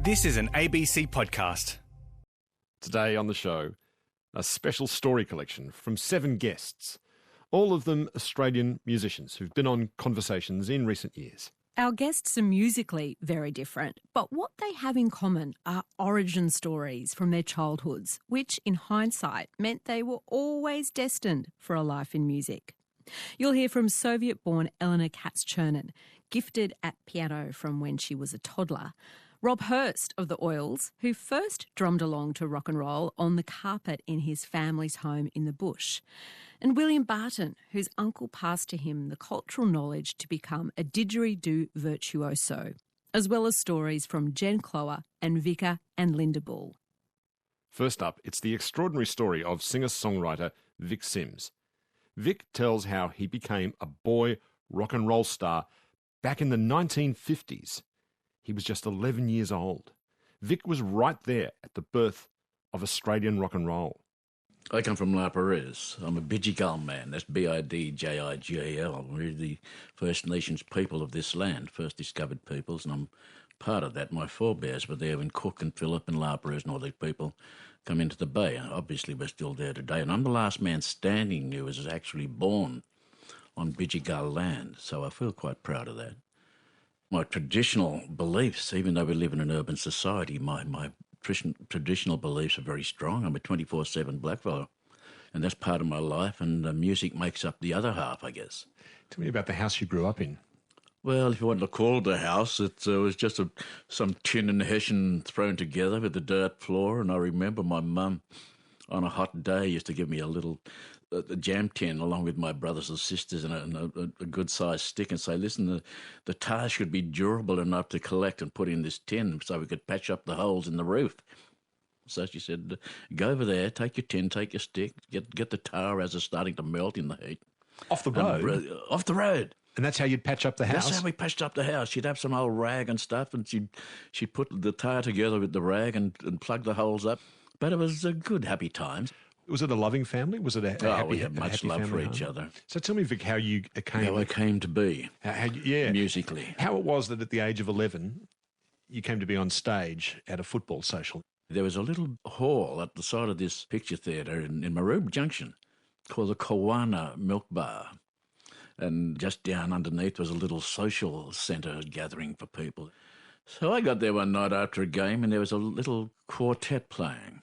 This is an ABC podcast. Today on the show, a special story collection from 7 guests, all of them Australian musicians who've been on Conversations in recent years. Our guests are musically very different, but what they have in common are origin stories from their childhoods, which in hindsight meant they were always destined for a life in music. You'll hear from Soviet-born Elena Kats-Chernin, gifted at piano from when she was a toddler, Rob Hirst of the Oils, who first drummed along to rock and roll on the carpet in his family's home in the bush, and William Barton, whose uncle passed to him the cultural knowledge to become a didgeridoo virtuoso, as well as stories from Cloher and Vika and Linda Bull. First up, it's the extraordinary story of singer-songwriter Vic Simms. Vic tells how he became a boy rock and roll star back in the 1950s. He was just 11 years old. Vic was right there at the birth of Australian rock and roll. I come from La Perez. I'm a Bidjigal man. That's Bidjigal. We're the First Nations people of this land, first discovered peoples, and I'm part of that. My forebears were there when Cook and Phillip and La Perez and all these people come into the bay. Obviously, we're still there today, and I'm the last man standing who was actually born on Bidjigal land, so I feel quite proud of that. My traditional beliefs, even though we live in an urban society, my traditional beliefs are very strong. I'm a 24/7 blackfellow, and that's part of my life, and music makes up the other half, I guess. Tell me about the house you grew up in. Well, if you want to call it a house, it was just some tin and hessian thrown together with a dirt floor, and I remember my mum on a hot day used to give me a little jam tin along with my brothers and sisters and a good-sized stick and say, listen, the tar should be durable enough to collect and put in this tin so we could patch up the holes in the roof. So she said, go over there, take your tin, take your stick, get the tar as it's starting to melt in the heat. Off the road? Off the road. And that's how you'd patch up the house? That's how we patched up the house. She'd have some old rag and stuff, and she'd put the tar together with the rag and plug the holes up. But it was a good, happy times. Was it a loving family? Was it a happy, we had much love for each other. So tell me, Vic, how you came... How I came to be, musically. How it was that at the age of 11, you came to be on stage at a football social. There was a little hall at the side of this picture theatre in Maroub Junction called the Kawana Milk Bar. And just down underneath was a little social centre gathering for people. So I got there one night after a game and there was a little quartet playing.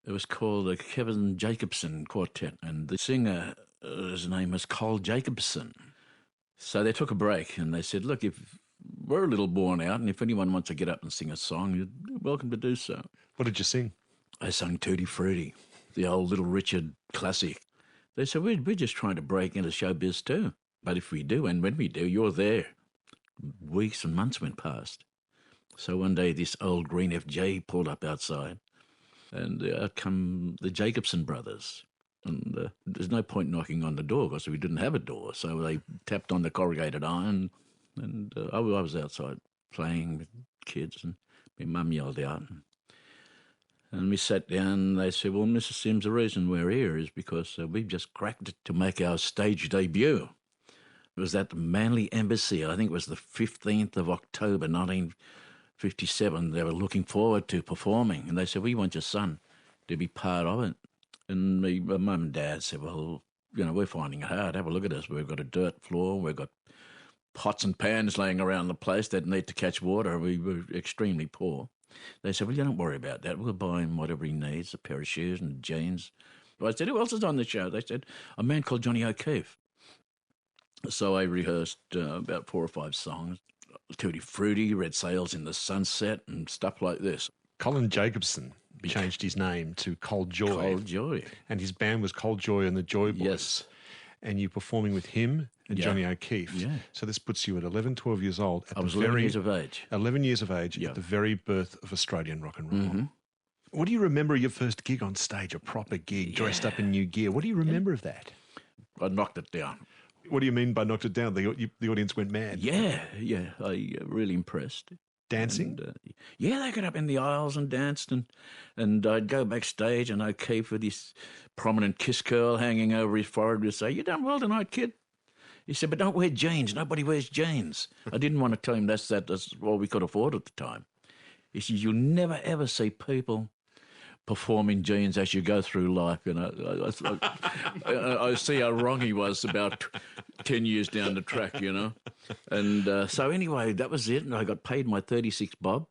It was called the Kevin Jacobson Quartet, and the singer, his name was Cole Jacobson. So they took a break and they said, look, if we're a little worn out and if anyone wants to get up and sing a song, you're welcome to do so. What did you sing? I sung Tutti Frutti, the old Little Richard classic. They said, we're just trying to break into showbiz too. But if we do, and when we do, you're there. Weeks and months went past. So one day this old green FJ pulled up outside and out come the Jacobson brothers. And there's no point knocking on the door because we didn't have a door. So they tapped on the corrugated iron and I was outside playing with kids and my mum yelled out. And we sat down and they said, well, Mrs. Simms, the reason we're here is because we've just cracked it to make our stage debut. It was at the Manly Embassy. I think it was the 15th of October, 1957. They were looking forward to performing. And they said, we want your son to be part of it. And my mum and dad said, well, we're finding it hard. Have a look at us. We've got a dirt floor. We've got pots and pans laying around the place that need to catch water. We were extremely poor. They said, well, you don't worry about that. We'll buy him whatever he needs, a pair of shoes and jeans. I said, who else is on the show? They said, a man called Johnny O'Keefe. So I rehearsed about 4 or 5 songs. Tutti Frutti, Red Sails in the Sunset and stuff like this. Colin Jacobson changed his name to Cold Joy. Cold Joy. And his band was Cold Joy and the Joy Boys. Yes. And you performing with him and Johnny O'Keefe. Yeah. So this puts you at 11, 12 years old. I was 11 years of age. 11 years of age at the very birth of Australian rock and roll. Mm-hmm. What do you remember of your first gig on stage, a proper gig, dressed up in new gear? What do you remember of that? I knocked it down. What do you mean by knocked it down? The audience went mad. Yeah. I really impressed. Dancing? And, they got up in the aisles and danced, and I'd go backstage, and O'Keefe with his prominent kiss curl hanging over his forehead would say, you done well tonight, kid. He said, but don't wear jeans. Nobody wears jeans. I didn't want to tell him that's all we could afford at the time. He said, you'll never, ever see people perform in jeans as you go through life. You know, I see how wrong he was about 10 years down the track, you know. And so anyway, that was it. And I got paid my 36 bob.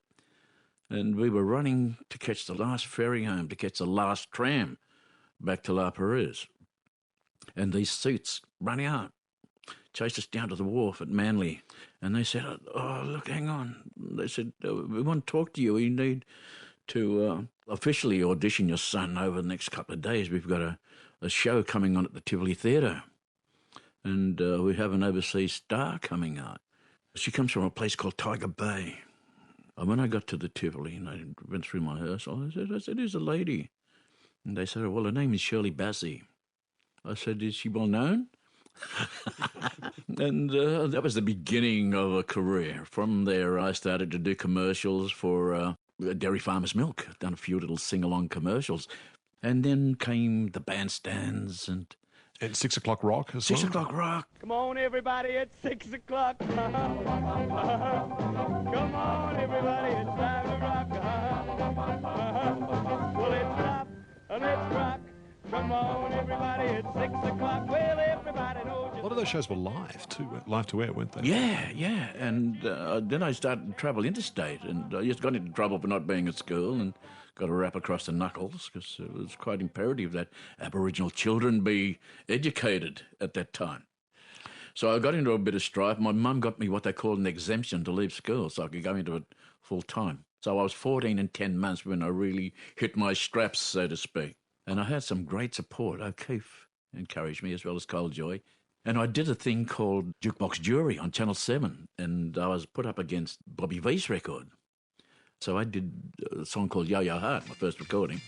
And we were running to catch the last ferry home, to catch the last tram back to La Perouse. And these suits running out chased us down to the wharf at Manly. And they said, oh, look, hang on. They said, we want to talk to you. We need to officially audition your son over the next couple of days. We've got a show coming on at the Tivoli Theatre. And we have an overseas star coming out. She comes from a place called Tiger Bay. And when I got to the Tivoli and I went through my rehearsal, I said, who's the lady? And they said, well, her name is Shirley Bassey. I said, is she well known? And that was the beginning of a career. From there, I started to do commercials for Dairy Farmers Milk. I've done a few little sing-along commercials. And then came the bandstands and 6 o'clock rock as well? 6 o'clock rock. Come on, everybody, it's 6 o'clock. Come on, everybody, it's time to rock. Well, let's stop and let's rock. Come on, everybody, it's 6 o'clock. Well, everybody knows. A lot of those shows were live to air, weren't they? Yeah. And then I started to travel interstate, and I just got into trouble for not being at school and got a rap across the knuckles because it was quite imperative that Aboriginal children be educated at that time. So I got into a bit of strife. My mum got me what they called an exemption to leave school so I could go into it full time. So I was 14 and 10 months when I really hit my straps, so to speak. And I had some great support. O'Keefe encouraged me as well as Cole Joy. And I did a thing called Jukebox Jury on Channel 7, and I was put up against Bobby V's record. So I did a song called Yo-Yo Heart, my first recording.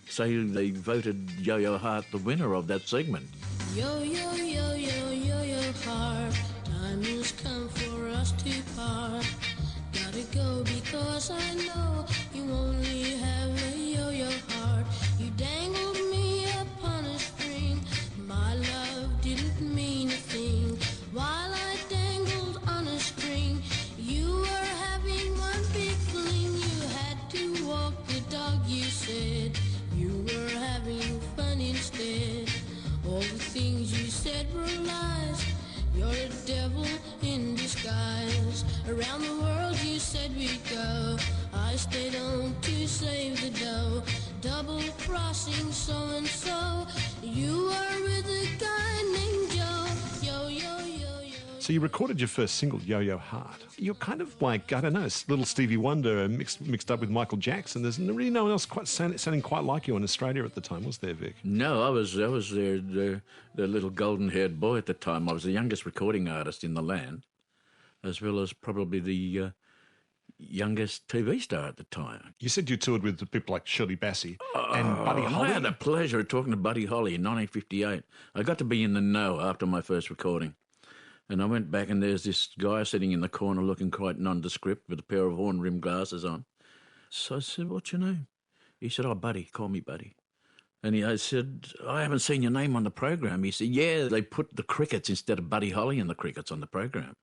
So they voted Yo-Yo Heart the winner of that segment. Yo-yo, yo-yo, yo-yo heart, time has come for us to part. Gotta go because I know you only have a yo-yo heart. You dangled me upon a string, my love didn't mean a thing. While I dangled on a string, you were having one big fling. You had to walk the dog, you said. You were having fun instead. All the things you said were lies. You're a devil in disguise. Around the world you said we'd go. I stayed on to save the dough. Double crossing so-and-so. You were with a guy named Joe. Yo-yo-yo-yo. So you recorded your first single, Yo-Yo Heart. You're kind of like, I don't know, little Stevie Wonder mixed up with Michael Jackson. There's really no one else quite sounding quite like you in Australia at the time, was there, Vic? No, I was the little golden-haired boy at the time. I was the youngest recording artist in the land, as well as probably the youngest TV star at the time. You said you toured with people like Shirley Bassey and Buddy Holly. I had the pleasure of talking to Buddy Holly in 1958. I got to be in the know after my first recording. And I went back and there's this guy sitting in the corner looking quite nondescript with a pair of horn-rimmed glasses on. So I said, what's your name? He said, oh, Buddy, call me Buddy. And I said, I haven't seen your name on the program. He said, yeah, they put the Crickets instead of Buddy Holly and the Crickets on the program.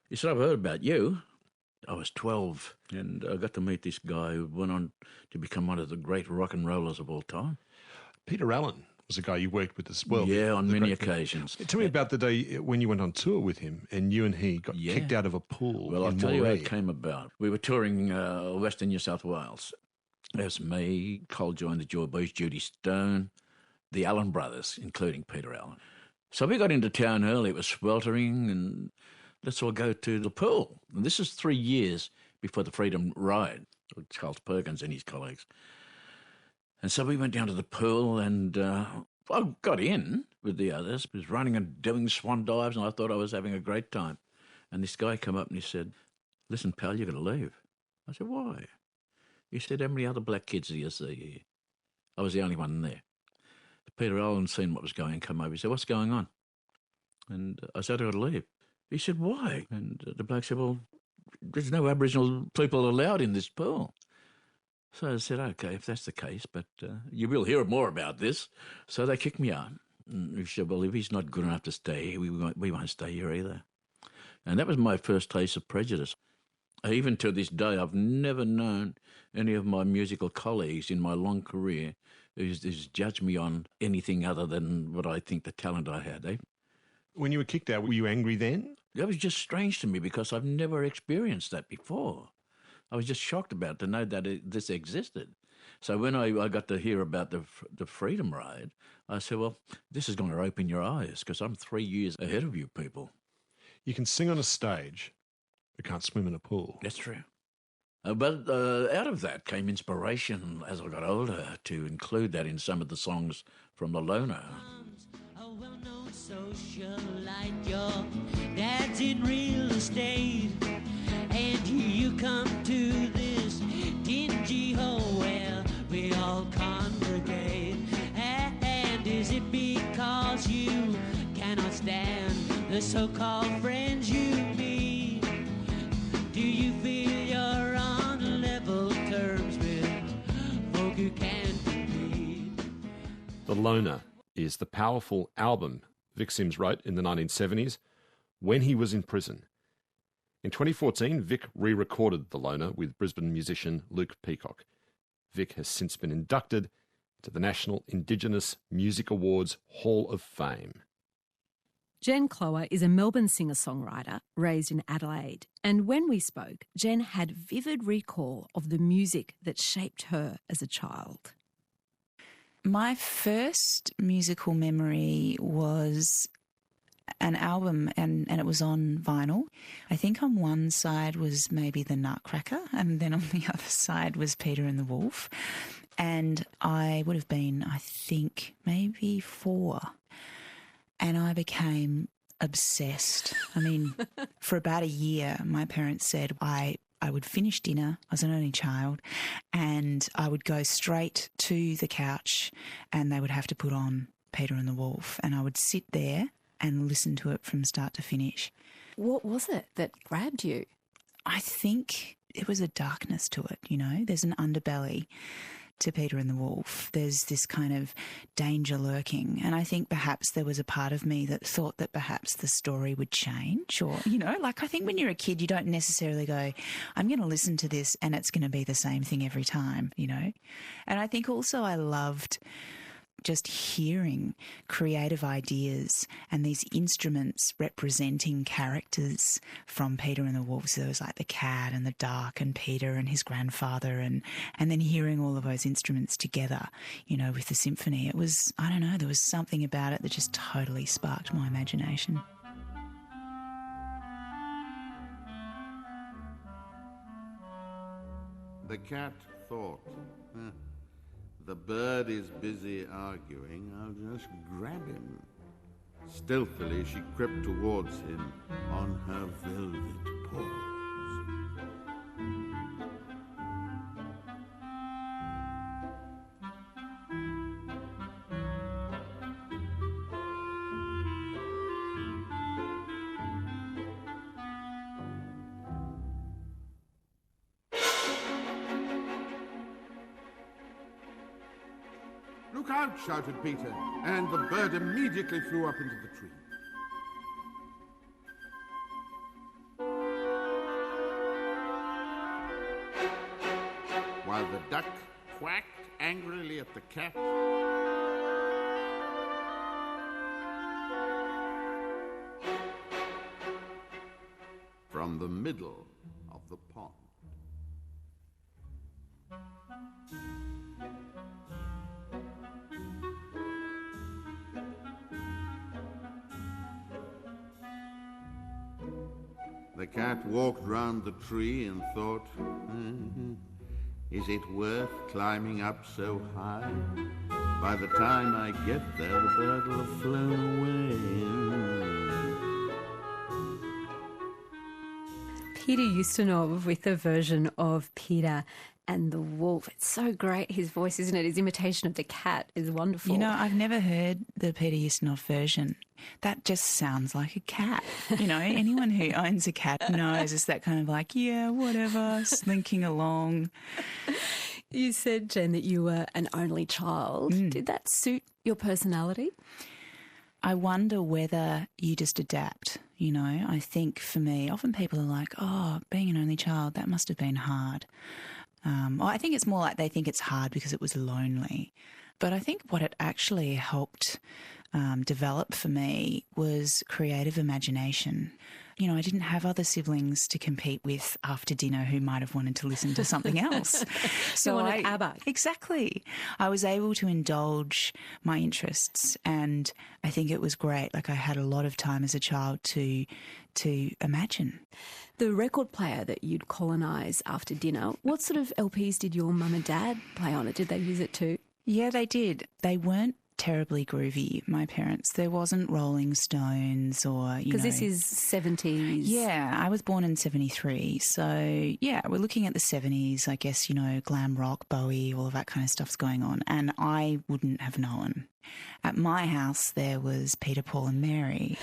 He said, I've heard about you. I was 12 and I got to meet this guy who went on to become one of the great rock and rollers of all time. Peter Allen was a guy you worked with as well. Yeah, on many occasions. Tell me about the day when you went on tour with him and you and he got kicked out of a pool. Well, I'll tell you how it came about. We were touring Western New South Wales. There's me, Cole Joy and the Joy Boys, Judy Stone, the Allen brothers, including Peter Allen. So we got into town early. It was sweltering and let's all go to the pool. And this is 3 years before the Freedom Ride with Charles Perkins and his colleagues. And so we went down to the pool and I got in with the others. I was running and doing swan dives and I thought I was having a great time. And this guy came up and he said, listen, pal, you're going to leave. I said, why? He said, how many other black kids do you see here? I was the only one there. Peter Allen seen what was going, come over. He said, what's going on? And I said, I've got to leave. He said, why? And the bloke said, well, there's no Aboriginal people allowed in this pool. So I said, okay, if that's the case, but you will hear more about this. So they kicked me out. And he said, well, if he's not good enough to stay here, we won't stay here either. And that was my first taste of prejudice. Even to this day, I've never known any of my musical colleagues in my long career who's judged me on anything other than what I think the talent I had. When you were kicked out, were you angry then? That was just strange to me because I've never experienced that before. I was just shocked about to know that this existed. So when I got to hear about the Freedom Ride, I said, well, this is going to open your eyes because I'm 3 years ahead of you people. You can sing on a stage, but can't swim in a pool. That's true. But out of that came inspiration as I got older to include that in some of the songs from the Loner. A well-known socialite, your dad's in real estate, and you come to this dingy hole where we all congregate. And is it because you cannot stand the so-called friends you meet? Do you feel you're on level terms with folk who can't compete? The Loner is the powerful album Vic Simms wrote in the 1970s when he was in prison. In 2014, Vic re-recorded The Loner with Brisbane musician Luke Peacock. Vic has since been inducted to the National Indigenous Music Awards Hall of Fame. Jen Cloher is a Melbourne singer-songwriter raised in Adelaide. And when we spoke, Jen had vivid recall of the music that shaped her as a child. My first musical memory was an album and it was on vinyl. I think on one side was maybe the Nutcracker and then on the other side was Peter and the Wolf. And I would have been, I think, maybe 4. And I became obsessed. I mean, for about a year, my parents said I would finish dinner, I was an only child, and I would go straight to the couch and they would have to put on Peter and the Wolf and I would sit there and listen to it from start to finish. What was it that grabbed you? I think it was a darkness to it, you know. There's an underbelly to Peter and the Wolf. There's this kind of danger lurking. And I think perhaps there was a part of me that thought that perhaps the story would change or, you know, like I think when you're a kid, you don't necessarily go, I'm going to listen to this and it's going to be the same thing every time, you know. And I think also I loved just hearing creative ideas and these instruments representing characters from Peter and the Wolf. So there was like the cat and the duck and Peter and his grandfather and then hearing all of those instruments together, you know, with the symphony. It was, I don't know, there was something about it that just totally sparked my imagination. The cat thought, the bird is busy arguing, I'll just grab him. Stealthily she crept towards him on her velvet paws. Look out, shouted Peter, and the bird immediately flew up into the tree. While the duck quacked angrily at the cat, from the middle of the pond. The cat walked round the tree and thought, is it worth climbing up so high? By the time I get there, the bird will have flown away. Peter Ustinov with a version of Peter and the Wolf. It's so great, his voice, isn't it? His imitation of the cat is wonderful. You know, I've never heard the Peter Ustinov version. That just sounds like a cat. You know, anyone who owns a cat knows it's that kind of like, yeah, whatever, slinking along. You said, Jen, that you were an only child. Did that suit your personality? I wonder whether you just adapt, you know. I think for me, often people are like, oh, being an only child, that must have been hard. I think it's more like they think it's hard because it was lonely. But I think what it actually helped develop for me was creative imagination. You know, I didn't have other siblings to compete with after dinner who might have wanted to listen to something else. So you wanted ABBA. Exactly. I was able to indulge my interests, and I think it was great. Like, I had a lot of time as a child to imagine. The record player that you'd colonise after dinner, what sort of LPs did your mum and dad play on it? Did they use it too? Yeah, they did. They weren't terribly groovy, my parents. There wasn't Rolling Stones or, you know... Because this is 70s. Yeah, I was born in 73. So, yeah, we're looking at the 70s, I guess, you know, glam rock, Bowie, all of that kind of stuff's going on. And I wouldn't have known. At my house, there was Peter, Paul and Mary.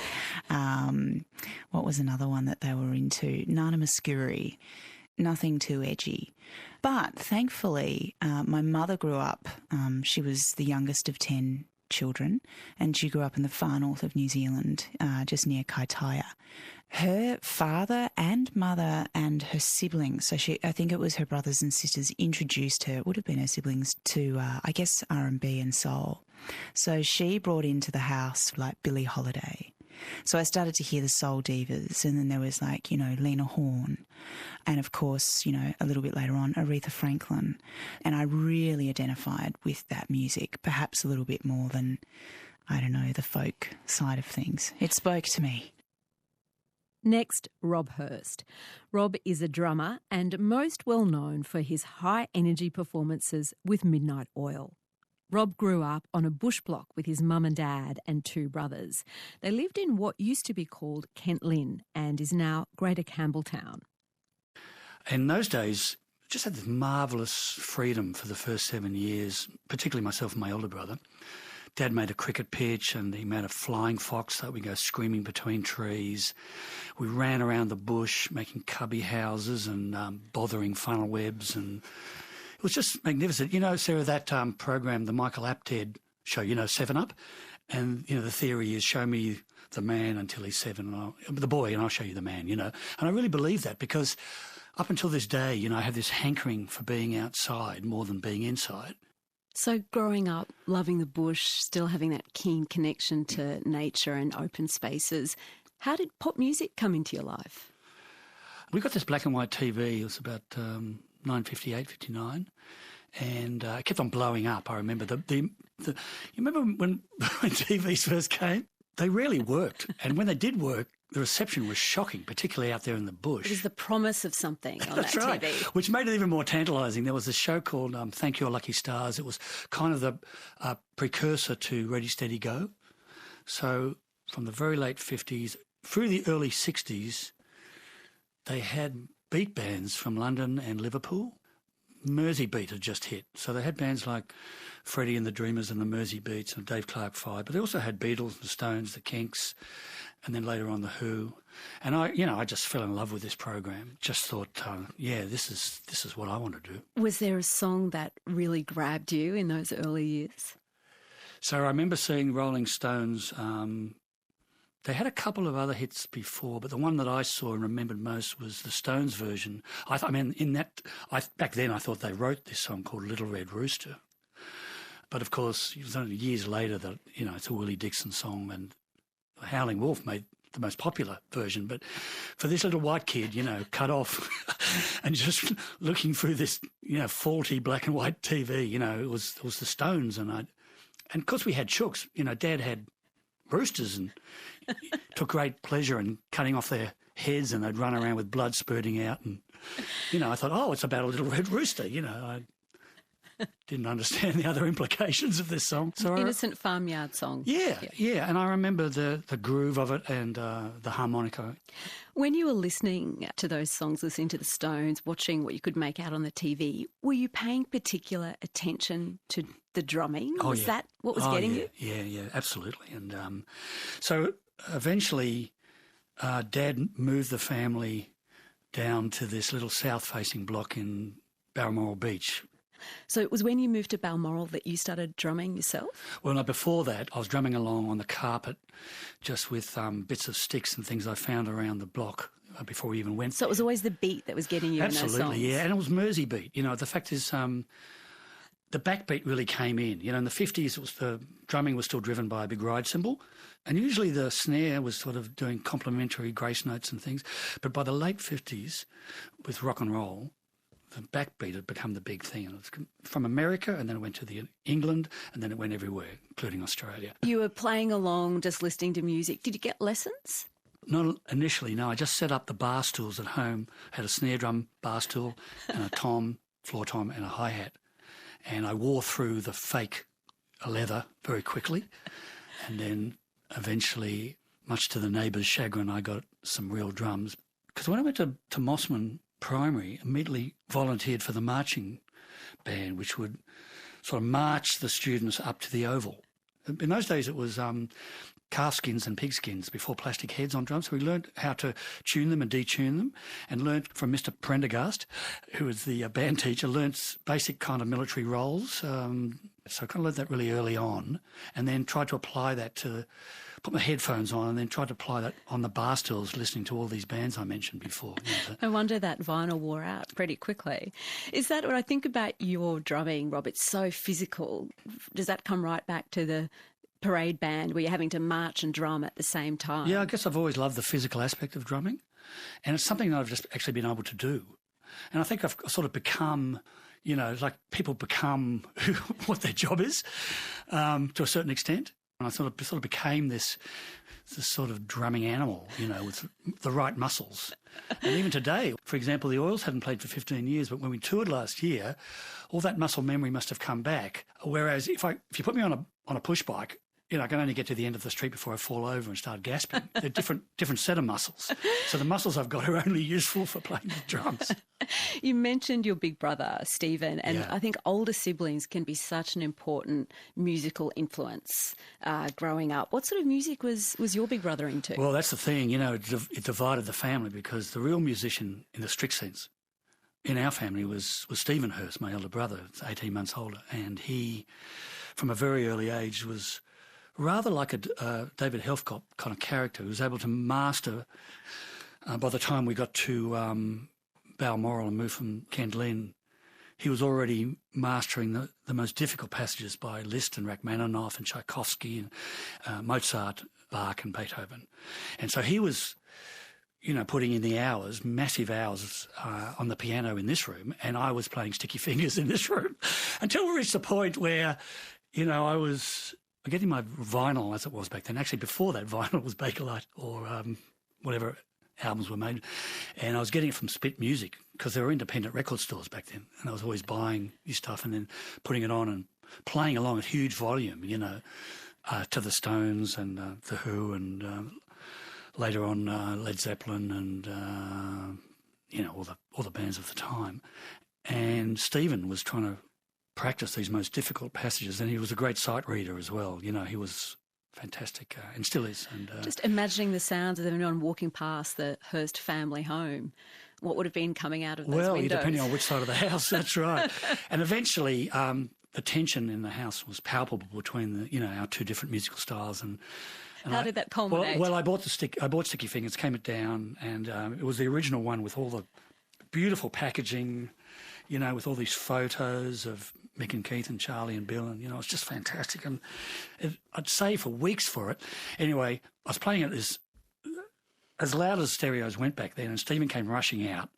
What was another one that they were into? Nana Muscuri. Nothing too edgy. But thankfully, my mother grew up, she was the youngest of 10 children, and she grew up in the far north of New Zealand, just near Kaitaia. Her father and mother and her siblings, so I think it was her brothers and sisters, introduced her, it would have been her siblings, to, I guess, R&B and soul. So she brought into the house like Billie Holiday. So I started to hear the soul divas, and then there was like, you know, Lena Horne, and of course, you know, a little bit later on, Aretha Franklin. And I really identified with that music, perhaps a little bit more than, I don't know, the folk side of things. It spoke to me. Next, Rob Hirst. Rob is a drummer and most well known for his high-energy performances with Midnight Oil. Rob grew up on a bush block with his mum and dad and 2 brothers. They lived in what used to be called Kent Lynn and is now Greater Campbelltown. In those days, just had this marvellous freedom for the first 7 years, particularly myself and my older brother. Dad made a cricket pitch and he made a flying fox that we go screaming between trees. We ran around the bush making cubby houses and bothering funnel webs, and it was just magnificent. You know, Sarah, that program, the Michael Apted show, you know, 7 Up? And, you know, the theory is show me the man until he's 7, the boy, and I'll show you the man, you know. And I really believe that because up until this day, you know, I have this hankering for being outside more than being inside. So growing up, loving the bush, still having that keen connection to nature and open spaces, how did pop music come into your life? We got this black and white TV. It was about 1958, 59, and it kept on blowing up. I remember you remember when TVs first came? They rarely worked, and when they did work, the reception was shocking, particularly out there in the bush. It was the promise of something on That's that right, TV. Which made it even more tantalising. There was a show called Thank Your Lucky Stars. It was kind of the precursor to Ready, Steady, Go. So from the very late 50s through the early 60s, they had beat bands from London and Liverpool. Mersey Beat had just hit. So they had bands like Freddie and the Dreamers and the Mersey Beats and Dave Clark 5, but they also had Beatles, the Stones, the Kinks, and then later on the Who. And I just fell in love with this program. Just thought, this is what I want to do. Was there a song that really grabbed you in those early years? So I remember seeing Rolling Stones. They had a couple of other hits before, but the one that I saw and remembered most was the Stones version. Back then I thought they wrote this song called Little Red Rooster. But of course, it was only years later that, you know, it's a Willie Dixon song, and Howling Wolf made the most popular version. But for this little white kid, you know, cut off and just looking through this, you know, faulty black and white TV, you know, it was the Stones. And of course we had chooks. You know, Dad had roosters and took great pleasure in cutting off their heads, and they'd run around with blood spurting out. And, you know, I thought, it's about a little red rooster. You know, I didn't understand the other implications of this song. So Innocent farmyard song. Yeah. And I remember the groove of it and the harmonica. When you were listening to those songs, listening to the Stones, watching what you could make out on the TV, were you paying particular attention to the drumming? Was that what was getting you? Yeah, absolutely. And so eventually Dad moved the family down to this little south-facing block in Balmoral Beach. So it was when you moved to Balmoral that you started drumming yourself? Well, no, before that, I was drumming along on the carpet just with bits of sticks and things I found around the block before we even went So it was always the beat that was getting you in those songs? Absolutely, yeah. And it was Mersey beat. You know, the fact is the backbeat really came in. You know, in the 50s, the drumming was still driven by a big ride cymbal. And usually the snare was sort of doing complementary grace notes and things. But by the late 50s, with rock and roll, the backbeat had become the big thing. It was from America, and then it went to England, and then it went everywhere, including Australia. You were playing along, just listening to music. Did you get lessons? Not initially, no. I just set up the bar stools at home, had a snare drum bar stool and a tom, floor tom and a hi-hat. And I wore through the fake leather very quickly. And then eventually, much to the neighbours' chagrin, I got some real drums. Because when I went to Mossman Primary, immediately volunteered for the marching band, which would sort of march the students up to the oval. In those days, it was calf skins and pig skins before plastic heads on drums. So we learned how to tune them and detune them, and learned from Mr. Prendergast, who was the band teacher, learnt basic kind of military roles. So I kind of learned that really early on, and then tried to apply that put my headphones on and then tried to apply that on the bar stools, listening to all these bands I mentioned before. No wonder that vinyl wore out pretty quickly. Is that what I think about your drumming, Rob? It's so physical. Does that come right back to the parade band where you're having to march and drum at the same time? Yeah, I guess I've always loved the physical aspect of drumming, and it's something that I've just actually been able to do. And I think I've sort of become, you know, like people become what their job is to a certain extent. And I sort of became this sort of drumming animal, you know, with the right muscles. And even today, for example, the Oils hadn't played for 15 years, but when we toured last year, all that muscle memory must have come back. Whereas if you put me on a push bike, you know, I can only get to the end of the street before I fall over and start gasping. They're different set of muscles. So the muscles I've got are only useful for playing the drums. You mentioned your big brother, Stephen, and Yeah. I think older siblings can be such an important musical influence growing up. What sort of music was your big brother into? Well, that's the thing, you know, it divided the family, because the real musician in the strict sense in our family was Stephen Hirst, my elder brother, 18 months older, and he, from a very early age, was rather like a David Helfgott kind of character who was able to master, by the time we got to Balmoral and moved from Kent-Lynn, he was already mastering the most difficult passages by Liszt and Rachmaninoff and Tchaikovsky and Mozart, Bach and Beethoven. And so he was, you know, putting in the hours, massive hours on the piano in this room, and I was playing Sticky Fingers in this room, until we reached the point where, you know, I was getting my vinyl, as it was back then. Actually, before that, vinyl was Bakelite or whatever albums were made. And I was getting it from Spit Music, because there were independent record stores back then. And I was always buying new stuff and then putting it on and playing along at huge volume, you know, to the Stones and The Who and later on Led Zeppelin and, you know, all the bands of the time. And Stephen was trying to practice these most difficult passages, and he was a great sight reader as well. You know, he was fantastic and still is. And just imagining the sounds of everyone walking past the Hirst family home, what would have been coming out of those windows? Well, depending on which side of the house, that's right. And eventually the tension in the house was palpable between our two different musical styles. And how did that culminate? Well, I bought Sticky Fingers, came it down, and it was the original one with all the beautiful packaging, you know, with all these photos of Mick and Keith and Charlie and Bill, and, you know, it's just fantastic. And I'd save for weeks for it. Anyway, I was playing it as loud as stereos went back then, and Stephen came rushing out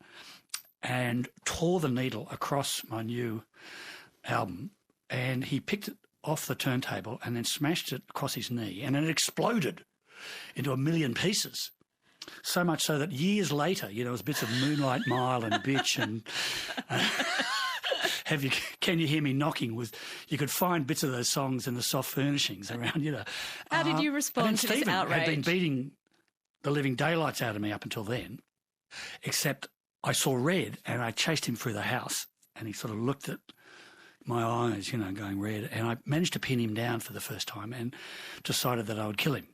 and tore the needle across my new album, and he picked it off the turntable and then smashed it across his knee, and it exploded into a million pieces. So much so that years later, you know, it was bits of Moonlight Mile and Bitch and Can You Hear Me Knocking? You could find bits of those songs in the soft furnishings around, you know. How did you respond to this Stephen outrage? had been beating the living daylights out of me up until then, except I saw red and I chased him through the house, and he sort of looked at my eyes, you know, going red, and I managed to pin him down for the first time and decided that I would kill him.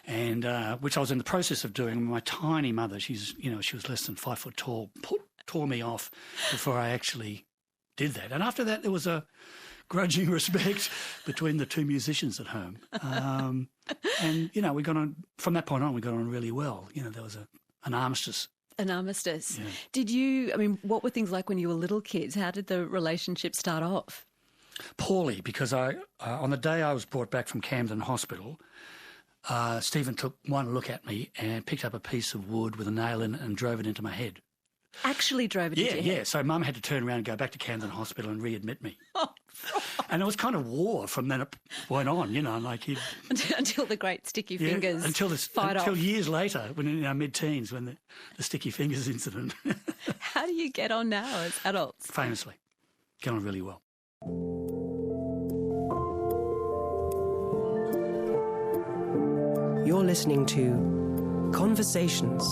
And which I was in the process of doing. My tiny mother, she was less than 5 foot tall, tore me off before I actually did that. And after that, there was a grudging respect between the two musicians at home. And, you know, we got on, from that point on, we got on really well. You know, there was an armistice. An armistice. Yeah. Did you, I mean, what were things like when you were little kids? How did the relationship start off? Poorly, because on the day I was brought back from Camden Hospital, Stephen took one look at me and picked up a piece of wood with a nail in it and drove it into my head. Actually drove it into your head? Yeah. So Mum had to turn around and go back to Camden Hospital and readmit me. And it was kind of war from then point on, you know, like he'd... Until the great sticky fingers until years later, when in our mid-teens, when the sticky fingers incident. How do you get on now as adults? Famously. Get on really well. You're listening to Conversations.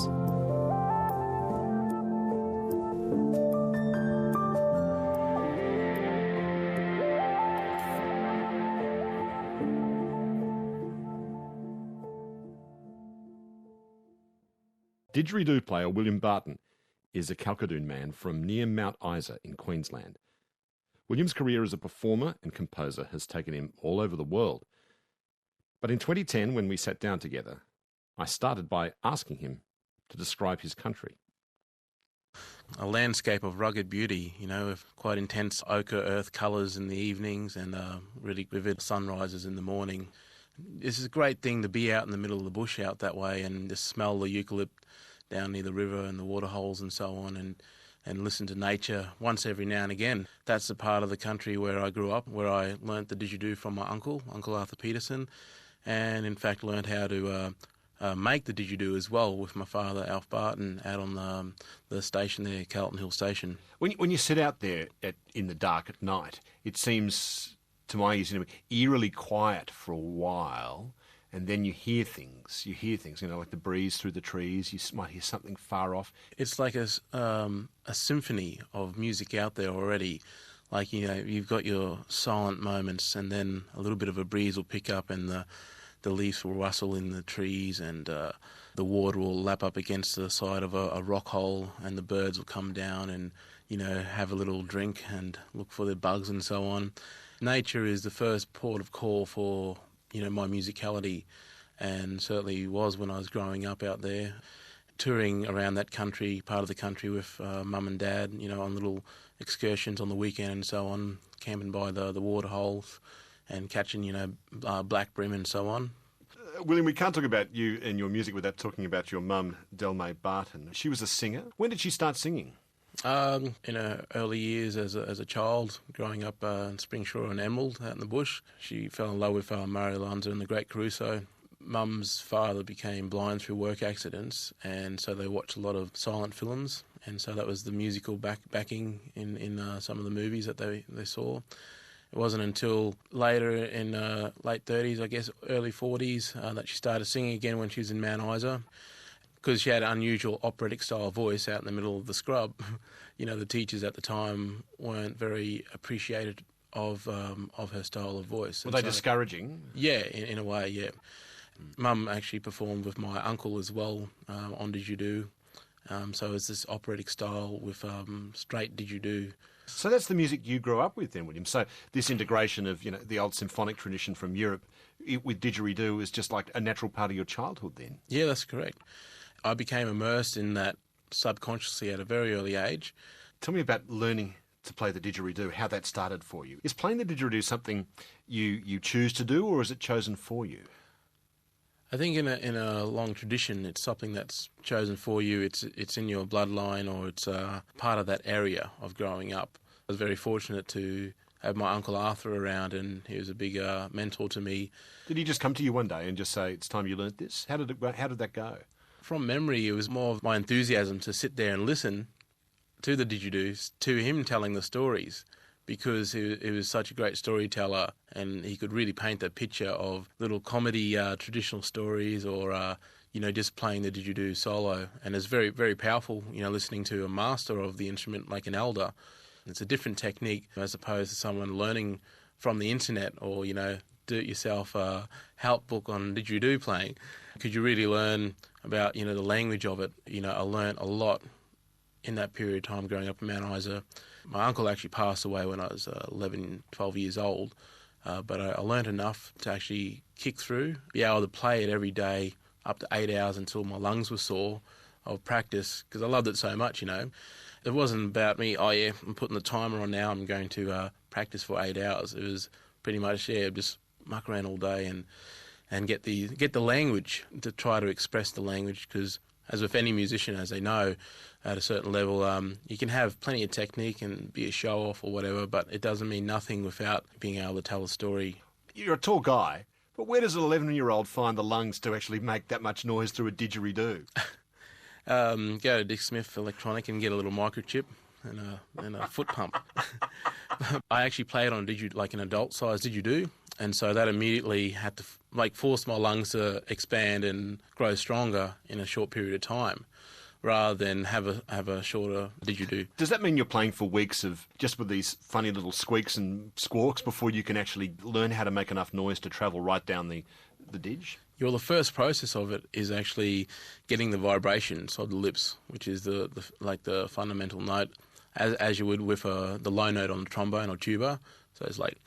Didgeridoo player William Barton is a Kalkadoon man from near Mount Isa in Queensland. William's career as a performer and composer has taken him all over the world. But in 2010, when we sat down together, I started by asking him to describe his country. A landscape of rugged beauty, you know, with quite intense ochre earth colours in the evenings and really vivid sunrises in the morning. This is a great thing to be out in the middle of the bush out that way and just smell the eucalypt down near the river and the waterholes and so on and listen to nature once every now and again. That's the part of the country where I grew up, where I learnt the didgeridoo from my uncle Arthur Peterson, and in fact learnt how to make the didgeridoo as well with my father, Alf Barton, out on the station there, Carlton Hill Station. When you sit out there in the dark at night, it seems, to my ears, eerily quiet for a while, and then you hear things, you know, like the breeze through the trees, you might hear something far off. It's like a symphony of music out there already. Like, you know, you've got your silent moments and then a little bit of a breeze will pick up and the leaves will rustle in the trees and the water will lap up against the side of a rock hole and the birds will come down and, you know, have a little drink and look for the bugs and so on. Nature is the first port of call for, you know, my musicality, and certainly was when I was growing up out there, touring around that country, part of the country with mum and dad, you know, on little excursions on the weekend and so on, camping by the waterholes and catching, you know, black bream and so on. William, we can't talk about you and your music without talking about your mum, Delmay Barton. She was a singer. When did she start singing? In her early years as a child, growing up in Springshaw and Emerald out in the bush, she fell in love with Mario Lanza and the Great Caruso. Mum's father became blind through work accidents, and so they watched a lot of silent films, and so that was the musical backing in some of the movies that they saw. It wasn't until later in late 30s, I guess, early 40s, that she started singing again when she was in Mount Isa. Because she had an unusual operatic-style voice out in the middle of the scrub. You know, the teachers at the time weren't very appreciative of her style of voice. Were they discouraging? Yeah, in a way, yeah. Mum actually performed with my uncle as well on didgeridoo. So it's this operatic style with straight didgeridoo. So that's the music you grew up with then, William. So this integration of, you know, the old symphonic tradition from Europe with didgeridoo is just like a natural part of your childhood then? Yeah, that's correct. I became immersed in that subconsciously at a very early age. Tell me about learning to play the didgeridoo, how that started for you. Is playing the didgeridoo something you choose to do, or is it chosen for you? I think in a long tradition, it's something that's chosen for you. It's in your bloodline, or it's part of that area of growing up. I was very fortunate to have my Uncle Arthur around, and he was a big mentor to me. Did he just come to you one day and just say, it's time you learnt this? How did that go? From memory, it was more of my enthusiasm to sit there and listen to the didgeridoos, to him telling the stories, because he was such a great storyteller and he could really paint that picture of little comedy traditional stories or, you know, just playing the didgeridoo solo. And it's very, very powerful, you know, listening to a master of the instrument like an elder. It's a different technique as opposed to someone learning from the internet or, you know, do-it-yourself help book on didgeridoo playing. Could you really learn about, you know, the language of it? You know, I learnt a lot in that period of time growing up in Mount Isa. My uncle actually passed away when I was 11, 12 years old, but I learned enough to actually kick through, be able to play it every day up to 8 hours until my lungs were sore of practice, because I loved it so much, you know. It wasn't about me, oh yeah, I'm putting the timer on now, I'm going to practice for 8 hours. It was pretty much, yeah, just muck around all day and get the language, to try to express the language, because as with any musician, as they know, at a certain level, you can have plenty of technique and be a show-off or whatever, but it doesn't mean nothing without being able to tell a story. You're a tall guy, but where does an 11-year-old find the lungs to actually make that much noise through a didgeridoo? Go to Dick Smith Electronic and get a little microchip and a foot pump. I actually played on an adult-sized didgeridoo, and so that immediately had to force my lungs to expand and grow stronger in a short period of time, rather than have a shorter didgeridoo. Does that mean you're playing for weeks of just with these funny little squeaks and squawks before you can actually learn how to make enough noise to travel right down the didge? Well, the first process of it is actually getting the vibrations of the lips, which is the fundamental note, as you would with the low note on the trombone or tuba. So it's like,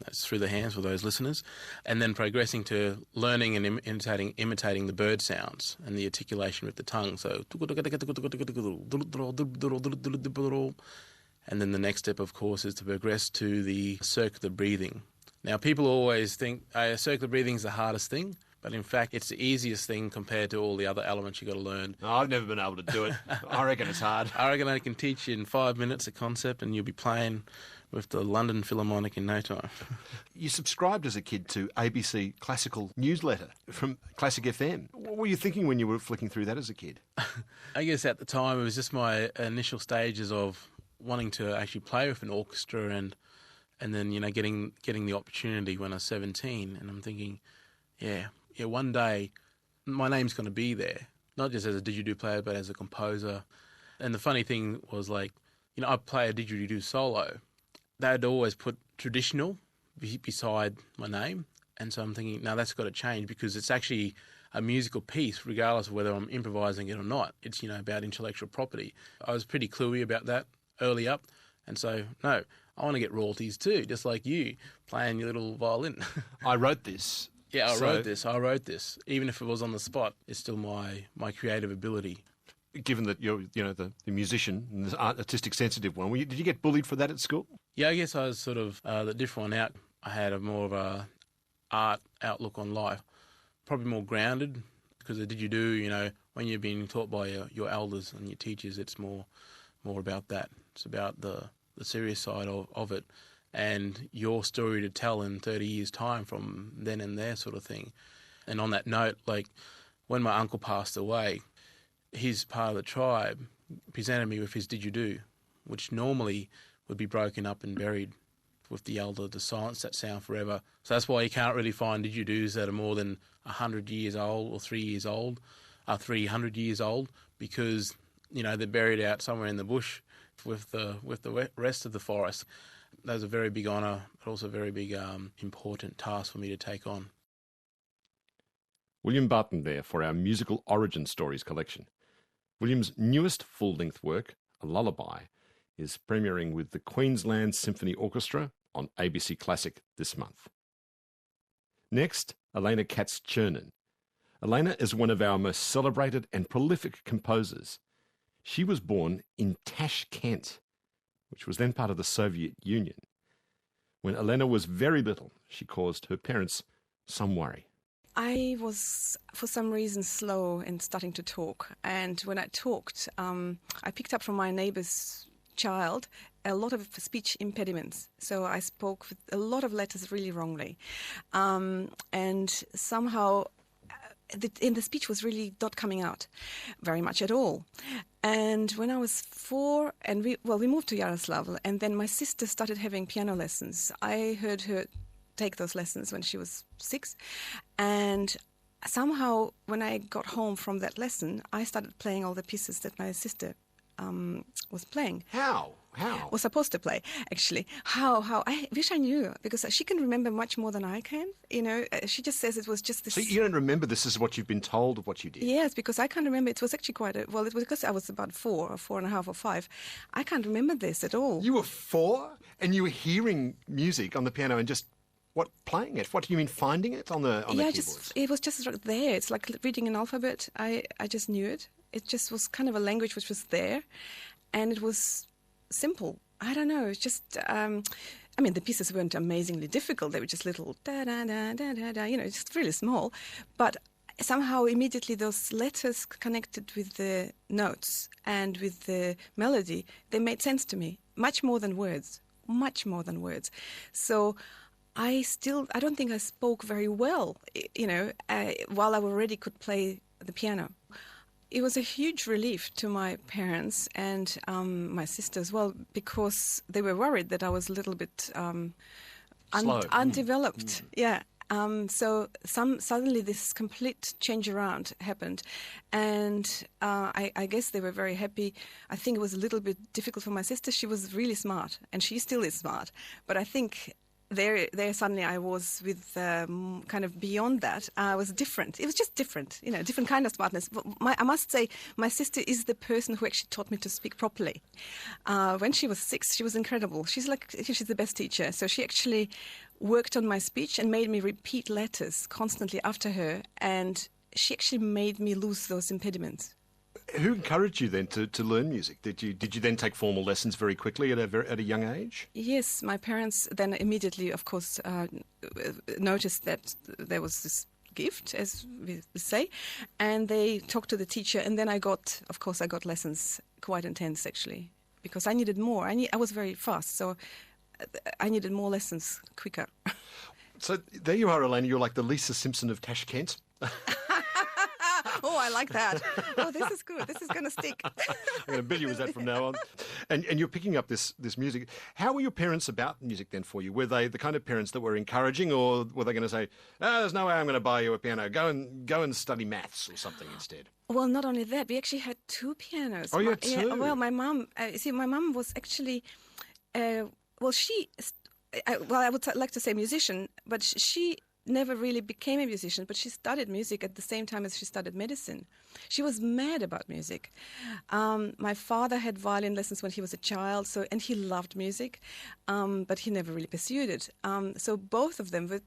that's through the hands for those listeners, and then progressing to learning and imitating the bird sounds and the articulation with the tongue. So, and then the next step, of course, is to progress to the circular breathing. Now, people always think circular breathing is the hardest thing, but in fact, it's the easiest thing compared to all the other elements you've got to learn. No, I've never been able to do it. I reckon it's hard. I reckon I can teach you in 5 minutes a concept and you'll be playing with the London Philharmonic in no time. You subscribed as a kid to ABC Classical newsletter from Classic FM. What were you thinking when you were flicking through that as a kid? I guess at the time it was just my initial stages of wanting to actually play with an orchestra and then, you know, getting the opportunity when I was 17, and I'm thinking, yeah, one day my name's going to be there, not just as a didgeridoo player, but as a composer. And the funny thing was, like, you know, I play a didgeridoo solo. They'd always put traditional beside my name, and so I'm thinking, now that's got to change, because it's actually a musical piece, regardless of whether I'm improvising it or not. It's, you know, about intellectual property. I was pretty cluey about that early up, and so, no, I want to get royalties too, just like you, playing your little violin. I wrote this. Yeah, I wrote this. Even if it was on the spot, it's still my creative ability. Given that you're, you know, the musician and the artistic sensitive one, did you get bullied for that at school? Yeah, I guess I was sort of the different one out. I had more of a art outlook on life, probably more grounded, because the didgeridoo, you know, when you're being taught by your elders and your teachers, it's more about that. It's about the serious side of it, and your story to tell in 30 years' time from then and there, sort of thing. And on that note, like, when my uncle passed away, his part of the tribe presented me with his didgeridoo, which normally would be broken up and buried with the elder to silence that sound forever. So that's why you can't really find didgeridoos that are more than 100 years old or 3 years old, 300 years old, because, you know, they're buried out somewhere in the bush with the rest of the forest. That was a very big honour, but also a very big important task for me to take on. William Barton there for our Musical Origin Stories collection. William's newest full-length work, A Lullaby, is premiering with the Queensland Symphony Orchestra on ABC Classic this month. Next, Elena Kats-Chernin. Elena is one of our most celebrated and prolific composers. She was born in Tashkent, which was then part of the Soviet Union. When Elena was very little, she caused her parents some worry. I was, for some reason, slow in starting to talk. And when I talked, I picked up from my neighbour's child a lot of speech impediments. So I spoke with a lot of letters really wrongly. And somehow the speech was really not coming out very much at all. And when I was 4, and we moved to Yaroslavl, and then my sister started having piano lessons. I heard her take those lessons when she was 6, and somehow when I got home from that lesson, I started playing all the pieces that my sister was playing. How? Was supposed to play, actually. How? I wish I knew, because she can remember much more than I can. She just says it was just this... So you don't remember this is what you've been told of what you did? Yes, because I can't remember. It was actually it was because I was about 4 and a half or 5. I can't remember this at all. You were 4 and you were hearing music on the piano and just... playing it? What do you mean, finding it on the keyboards? It was just right there. It's like reading an alphabet. I just knew it. It just was kind of a language which was there, and it was simple. I don't know. It's just, the pieces weren't amazingly difficult. They were just little da-da-da-da-da-da, just really small. But somehow immediately those letters connected with the notes and with the melody, they made sense to me. Much more than words. So... I don't think I spoke very well, while I already could play the piano. It was a huge relief to my parents and my sister as well, because they were worried that I was a little bit undeveloped. Yeah. So suddenly this complete change around happened, and I guess they were very happy. I think it was a little bit difficult for my sister. She was really smart, and she still is smart, but I think... There suddenly I was with kind of beyond that. I was different. It was just different, different kind of smartness. But I must say, my sister is the person who actually taught me to speak properly. When she was 6, she was incredible. She's the best teacher. So she actually worked on my speech and made me repeat letters constantly after her. And she actually made me lose those impediments. Who encouraged you then to learn music? Did you then take formal lessons very quickly at a young age? Yes, my parents then immediately, of course, noticed that there was this gift, as we say, and they talked to the teacher. And then I got lessons quite intense, actually, because I needed more. I was very fast, so I needed more lessons quicker. So there you are, Elena. You're like the Lisa Simpson of Tashkent. Oh, I like that. Oh, this is good. This is going to stick. I'm going to bill you as that from now on. And you're picking up this music. How were your parents about music then for you? Were they the kind of parents that were encouraging, or were they going to say, there's no way I'm going to buy you a piano. Go and study maths or something instead? Well, not only that, we actually had 2 pianos. Oh, you had 2? Yeah, well, my mum, my mum was actually, I would like to say musician, but she never really became a musician, but she studied music at the same time as she studied medicine. She was mad about music. My father had violin lessons when he was a child, and he loved music, but he never really pursued it. So both of them were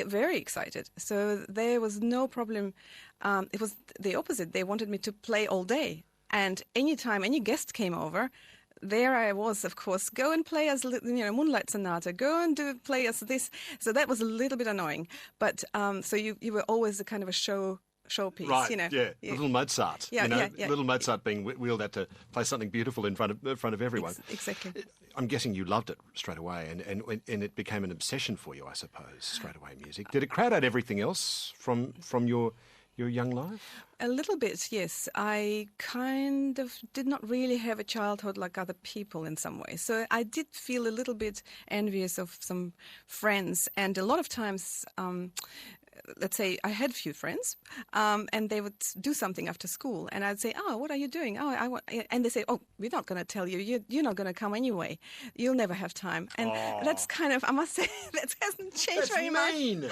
very excited. So there was no problem. It was the opposite. They wanted me to play all day, and anytime any guest came over, there I was, of course, go and play us, Moonlight Sonata, go and play us this. So that was a little bit annoying. But so you were always a kind of a showpiece, right? Yeah, little Mozart. Yeah, little Mozart being wheeled out to play something beautiful in front of everyone. Exactly. I'm guessing you loved it straight away, and it became an obsession for you, I suppose. Straight away, music. Did it crowd out everything else from your young life? A little bit, yes. I kind of did not really have a childhood like other people in some ways. So I did feel a little bit envious of some friends. And a lot of times, let's say I had a few friends, and they would do something after school. And I'd say, what are you doing? And they say, we're not going to tell you. You're not going to come anyway. You'll never have time. And that's kind of, I must say, that hasn't changed very much. That's mean.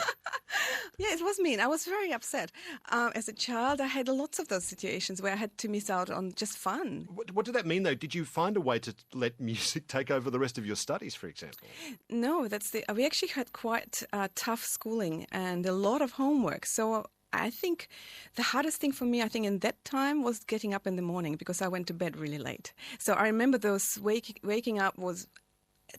Yeah, it was mean. I was very upset. As a child, I had lots of those situations where I had to miss out on just fun. What did that mean, though? Did you find a way to let music take over the rest of your studies, for example? No, we actually had quite tough schooling and a lot of homework. So I think the hardest thing for me, in that time was getting up in the morning, because I went to bed really late. So I remember those waking up was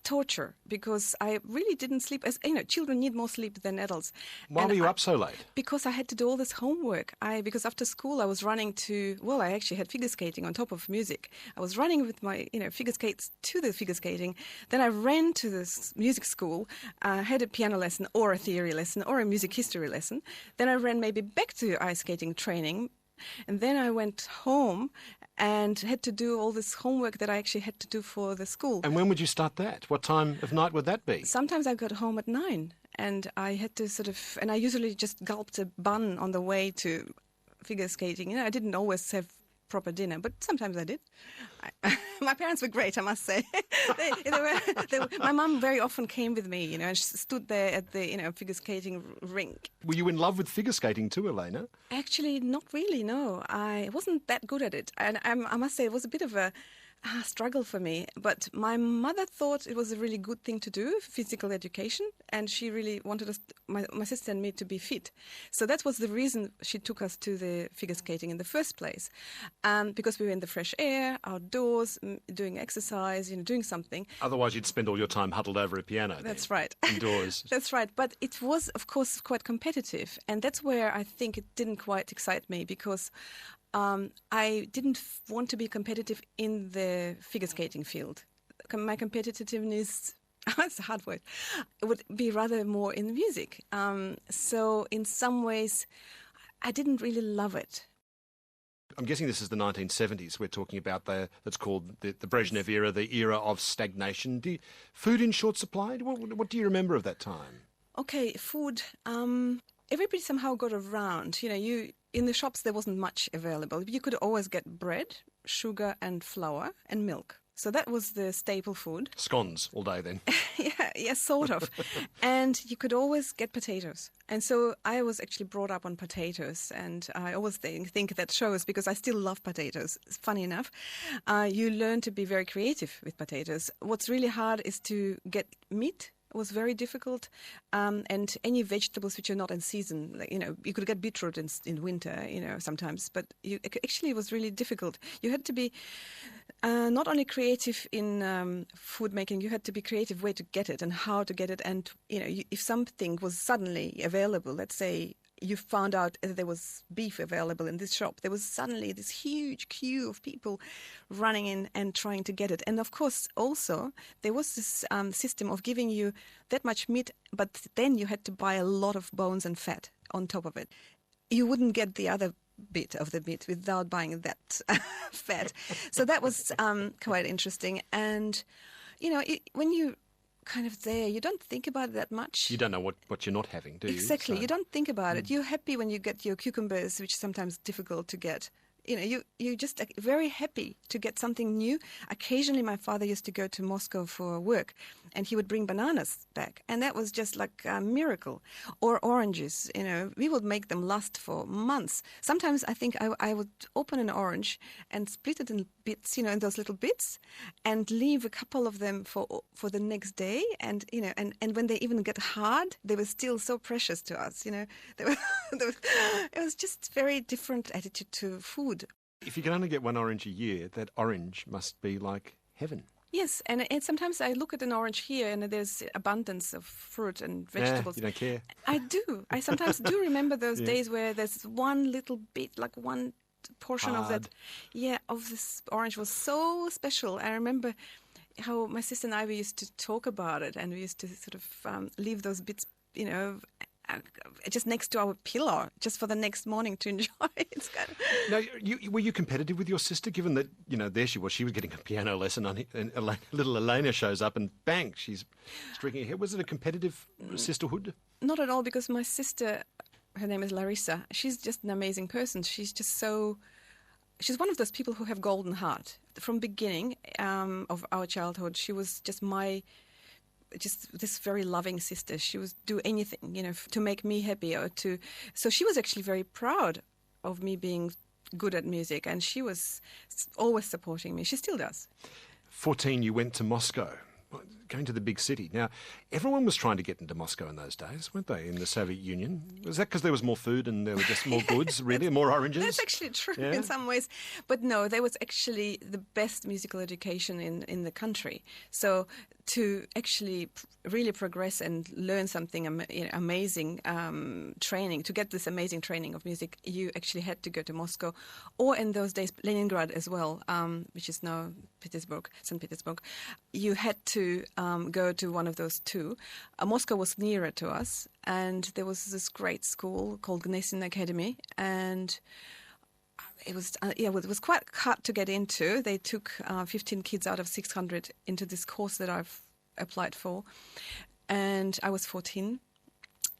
torture, because I really didn't sleep. As children need more sleep than adults. Why were you up so late? Because I had to do all this homework. Because after school I was running to, I actually had figure skating on top of music. I was running with my figure skates to the figure skating. Then I ran to this music school, had a piano lesson or a theory lesson or a music history lesson. Then I ran maybe back to ice skating training. And then I went home and had to do all this homework that I actually had to do for the school. And when would you start that? What time of night would that be? Sometimes I got home at 9, and I had to and I usually just gulped a bun on the way to figure skating. I didn't always have proper dinner, but sometimes I did. My parents were great, I must say. My mum very often came with me, and she stood there at the, figure skating rink. Were you in love with figure skating too, Elena? Actually, not really, no. I wasn't that good at it. And I must say it was a bit of a struggle for me. But my mother thought it was a really good thing to do, physical education. And she really wanted us, my sister and me, to be fit. So that was the reason she took us to the figure skating in the first place. Because we were in the fresh air, outdoors, doing exercise, doing something. Otherwise, you'd spend all your time huddled over a piano. That's right. Indoors. That's right. But it was, of course, quite competitive. And that's where I think it didn't quite excite me, because I didn't want to be competitive in the figure skating field. My competitiveness, it's a hard word, it would be rather more in the music. So in some ways, I didn't really love it. I'm guessing this is the 1970s we're talking about. That's called the Brezhnev era, the era of stagnation. Food in short supply? What do you remember of that time? Okay, food. Everybody somehow got around. In the shops there wasn't much available. You could always get bread, sugar and flour and milk. So that was the staple food. Scones all day then. Yeah, sort of. And you could always get potatoes. And so I was actually brought up on potatoes. And I always think that shows, because I still love potatoes. Funny enough, you learn to be very creative with potatoes. What's really hard is to get meat. It was very difficult, and any vegetables which are not in season, you could get beetroot in winter, sometimes, but it was really difficult. You had to be not only creative in food making, you had to be creative way to get it and how to get it, and if something was suddenly available, let's say you found out that there was beef available in this shop, there was suddenly this huge queue of people running in and trying to get it. And of course, also, there was this system of giving you that much meat, but then you had to buy a lot of bones and fat on top of it. You wouldn't get the other bit of the meat without buying that fat. So that was quite interesting. And, when you kind of there, you don't think about it that much. You don't know what you're not having, do you? Exactly. So, you don't think about it. You're happy when you get your cucumbers, which is sometimes difficult to get. You're just very happy to get something new. Occasionally, my father used to go to Moscow for work, and he would bring bananas back, and that was just like a miracle. Or oranges, we would make them last for months. Sometimes I think I would open an orange and split it in bits, in those little bits, and leave a couple of them for the next day. And and when they even get hard, they were still so precious to us. It was just very different attitude to food. If you can only get one orange a year, that orange must be like heaven. Yes, and sometimes I look at an orange here and there's abundance of fruit and vegetables. You don't care? I do. I sometimes do remember those days where there's one little bit, like one portion of that. Yeah, of this orange was so special. I remember how my sister and I, we used to talk about it, and we used to sort of leave those bits, just next to our pillow, just for the next morning to enjoy it. Now, were you competitive with your sister, given that, there she was getting a piano lesson, and little Elena shows up and bang, she's streaking ahead. Was it a competitive sisterhood? Not at all, because my sister, her name is Larissa, she's just an amazing person. She's one of those people who have golden heart. From beginning of our childhood, she was just this very loving sister. She would do anything, to make me happy so she was actually very proud of me being good at music, and she was always supporting me. She still does. 14, you went to Moscow, going to the big city. Now, everyone was trying to get into Moscow in those days, weren't they, in the Soviet Union? Was that because there was more food and there were just more goods, really, more oranges? That's actually true in some ways. But no, there was actually the best musical education in the country. So to actually really progress and learn something amazing training, to get this amazing training of music, you actually had to go to Moscow, or in those days Leningrad as well, which is now St. Petersburg. You had to go to one of those two. Moscow was nearer to us, and there was this great school called Gnesin Academy, and it was quite hard to get into. They took 15 kids out of 600 into this course that I've applied for, and I was 14,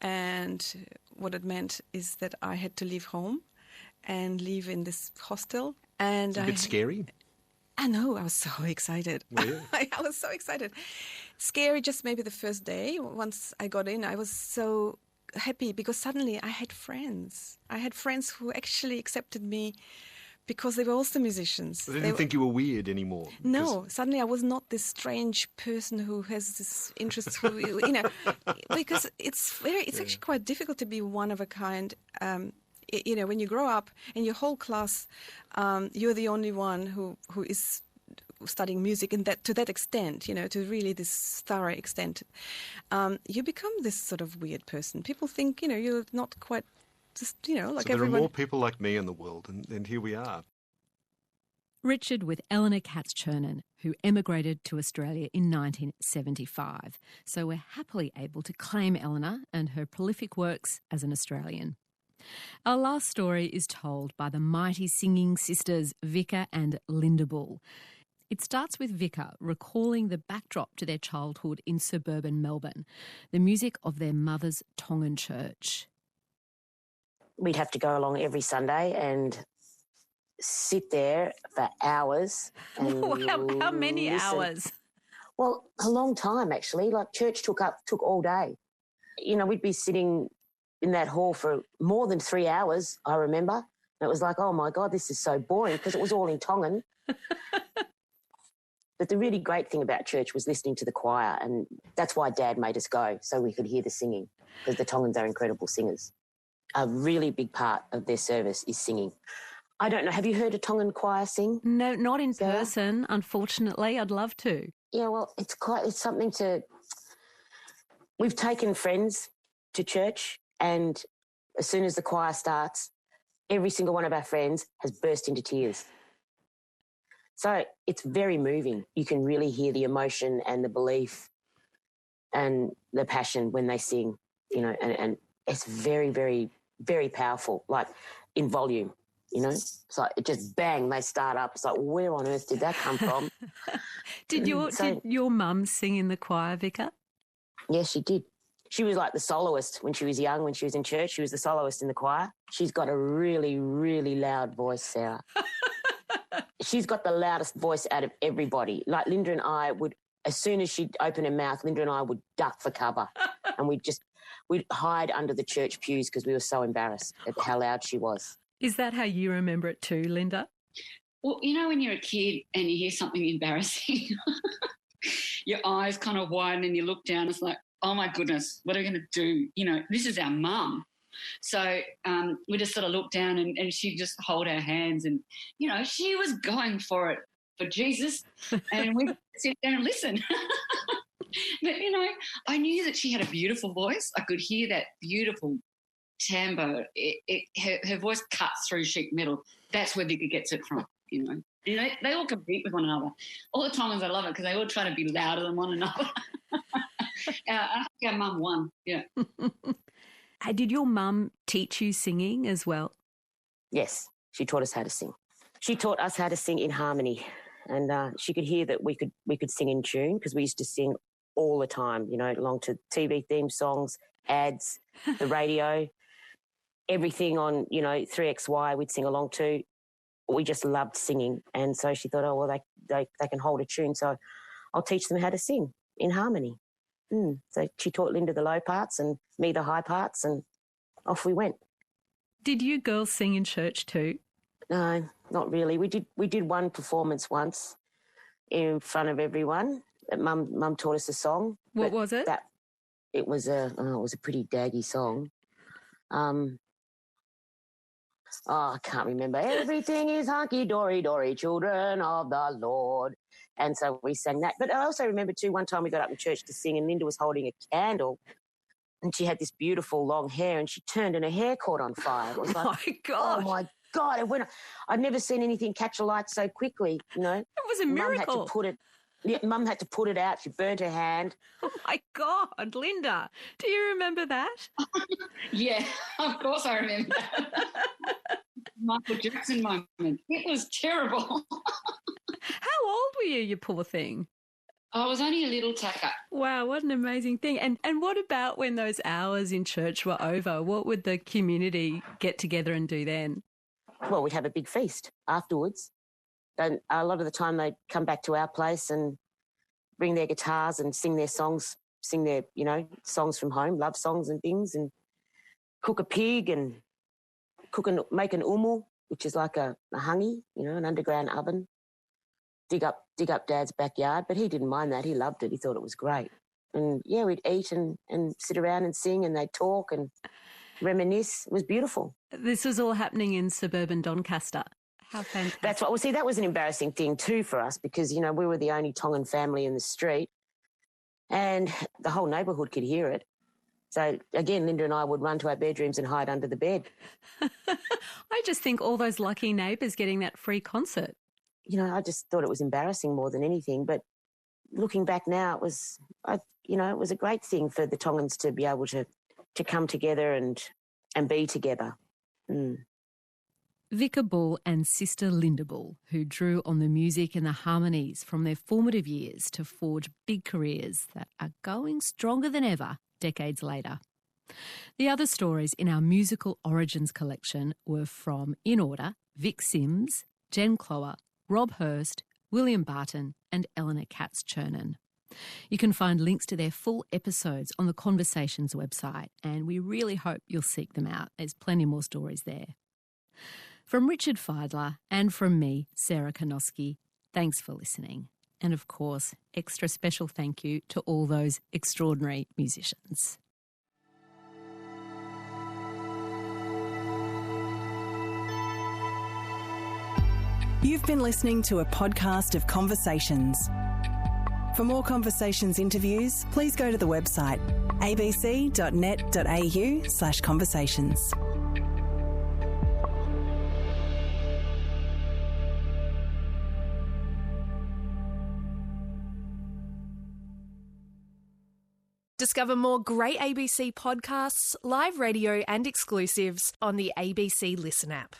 and what it meant is that I had to leave home and live in this hostel And It's a bit scary. I know, I was so excited. Were I was so excited. Scary just maybe the first day. Once I got in, I was so happy because suddenly I had friends. I had friends who actually accepted me because they were also musicians. They didn't think you were weird anymore. No, suddenly I was not this strange person who has this interest, because it's actually quite difficult to be one of a kind. When you grow up and your whole class, you're the only one who is studying music and that to that extent, to really this thorough extent, you become this sort of weird person. People think, you're not quite just, like so everyone. there are more people like me in the world, and here we are. Richard with Elena Kats-Chernin, who emigrated to Australia in 1975. So we're happily able to claim Elena and her prolific works as an Australian. Our last story is told by the mighty singing sisters Vika and Linda Bull. It starts with Vika recalling the backdrop to their childhood in suburban Melbourne, the music of their mother's Tongan church. We'd have to go along every Sunday and sit there for hours. And how many listen. hours? Well, a long time, actually. Like, church took all day. We'd be sitting in that hall for more than 3 hours, I remember. And it was like, oh, my God, this is so boring because it was all in Tongan. But the really great thing about church was listening to the choir, and that's why Dad made us go, so we could hear the singing, because the Tongans are incredible singers. A really big part of their service is singing. I don't know, have you heard a Tongan choir sing? No, not in person, unfortunately. I'd love to. Yeah, well, it's something to... We've taken friends to church, and as soon as the choir starts, every single one of our friends has burst into tears. So it's very moving. You can really hear the emotion and the belief and the passion when they sing, and it's very, very, very powerful, like in volume, It's like it just bang, they start up. It's like, where on earth did that come from? Did your mum sing in the choir, Vika? Yes, she did. She was like the soloist when she was young, when she was in church. She was the soloist in the choir. She's got a really, really loud voice, Sarah. She's got the loudest voice out of everybody. Like Linda and I would, as soon as she'd open her mouth, Linda and I would duck for cover and we'd hide under the church pews because we were so embarrassed at how loud she was. Is that how you remember it too, Linda? Well, when you're a kid and you hear something embarrassing, your eyes kind of widen and you look down, it's like, oh, my goodness, what are we going to do? This is our mum. So we just sort of looked down and she'd just hold our hands and, she was going for it for Jesus and we'd sit there and listen. But, I knew that she had a beautiful voice. I could hear that beautiful timbre. Her voice cuts through sheet metal. That's where Vika gets it from, They all compete with one another. All the Tongans, I love it because they all try to be louder than one another. I think our mum won, yeah. Did your mum teach you singing as well? Yes, she taught us how to sing. She taught us how to sing in harmony, and she could hear that we could sing in tune because we used to sing all the time, along to TV theme songs, ads, the radio, everything on, 3XY we'd sing along to. We just loved singing, and so she thought, oh, well, they can hold a tune, so I'll teach them how to sing in harmony. So she taught Linda the low parts and me the high parts, and off we went. Did you girls sing in church too? No, not really. We did one performance once in front of everyone. Mum taught us a song. What was it? It was a pretty daggy song. I can't remember. Everything is hunky-dory, children of the Lord. And so we sang that. But I also remember too, one time we got up in church to sing and Linda was holding a candle and she had this beautiful long hair and she turned and her hair caught on fire. It was like, my God. Oh, my God. I'd never seen anything catch a light so quickly, It was a miracle. Mum had to put it out. She burnt her hand. Oh, my God, Linda. Do you remember that? Yeah, of course I remember that. Michael Jackson moment. It was terrible. How old were you poor thing? I was only a little tacker. Wow, what an amazing thing. And what about when those hours in church were over? What would the community get together and do then? well, we'd have a big feast afterwards. And a lot of the time they'd come back to our place and bring their guitars and sing their songs, sing their, songs from home, love songs and things, and cook a pig and make an umu, which is like a hangi, an underground oven. Dig up Dad's backyard, but he didn't mind that. He loved it. He thought it was great. And, we'd eat and sit around and sing, and they'd talk and reminisce. It was beautiful. This was all happening in suburban Doncaster. How fantastic. That's what, that was an embarrassing thing too for us because, we were the only Tongan family in the street and the whole neighbourhood could hear it. So, again, Linda and I would run to our bedrooms and hide under the bed. I just think all those lucky neighbours getting that free concert. I just thought it was embarrassing more than anything. But looking back now, it was a great thing for the Tongans to be able to come together and be together. Mm. Vika Bull and sister Linda Bull, who drew on the music and the harmonies from their formative years to forge big careers that are going stronger than ever decades later. The other stories in our musical origins collection were from, in order, Vic Simms, Jen Cloher, Rob Hirst, William Barton and Elena Kats-Chernin. You can find links to their full episodes on the Conversations website, and we really hope you'll seek them out. There's plenty more stories there. From Richard Feidler and from me, Sarah Konoski, thanks for listening. And of course, extra special thank you to all those extraordinary musicians. You've been listening to a podcast of Conversations. For more Conversations interviews, please go to the website abc.net.au/conversations. Discover more great ABC podcasts, live radio and exclusives on the ABC Listen app.